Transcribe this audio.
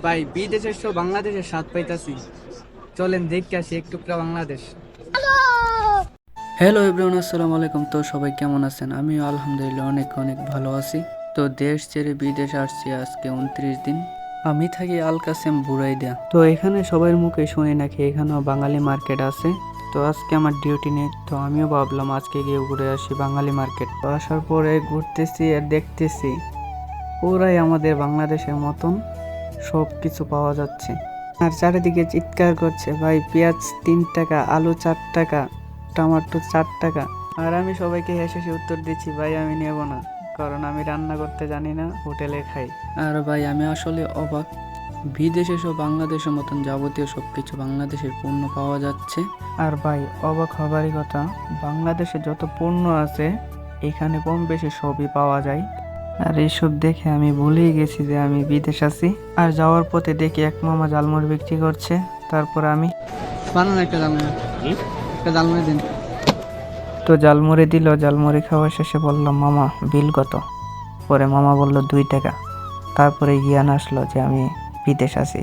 ভাই বিদেশের সব বাংলাদেশের স্বাদ পাইতাছি। চলেন দেখে আসি এক টুকরা বাংলাদেশ। হ্যালো এভরিওয়ান, আসসালামু আলাইকুম। তো সবাই কেমন আছেন? আমি আলহামদুলিল্লাহ অনেক অনেক ভালো আছি। তো দেশ ছেড়ে বিদেশে আসছি আজকে 29 দিন। আমি থাকি আল কাসেম বুরাইদা। তো এখানে সবার মুখে শুনি নাকি এখানেও বাঙালি মার্কেট আছে। তো আজকে আমার ডিউটি নেই, তো আমিও ভাবলাম আজকে গিয়ে ঘুরে আসি বাঙালি মার্কেট। তো আসার পরে ঘুরতেছি আর দেখতেছি পুরাই আমাদের বাংলাদেশের মতন সব কিছু পাওয়া যাচ্ছে। আর চারিদিকে চিৎকার করছে, ভাই পেঁয়াজ 3 টাকা, আলু 4 টাকা, টমেটো 4 টাকা। আর আমি সবাইকে হেসে হেসে উত্তর দিচ্ছি, ভাই আমি নেব না, কারণ আমি রান্না করতে জানি না, হোটেলে খাই। আর ভাই আমি আসলে অবাক, বিদেশে সব বাংলাদেশের মতন যাবতীয় সবকিছু বাংলাদেশের পণ্য পাওয়া যাচ্ছে। আর ভাই অবাক হবারই কথা, বাংলাদেশে যত পণ্য আছে এখানে কম বেশি সবই পাওয়া যায়। আর এইসব দেখে আমি ভুলেই গেছি যে আমি বিদেশ আছি। আর যাওয়ার পথে দেখি এক মামা জালমুড়ি বিক্রি করছে। তারপর আমি বানান একটা জালমুড়ি, একটা জালমুড়ি দিন। তো জালমুড়ি দিল। জালমুড়ি খাওয়া শেষে বললাম, মামা বিল কত? পরে মামা বলল 2 টাকা। তারপরে জ্ঞান আসলো যে আমি বিদেশ আছি।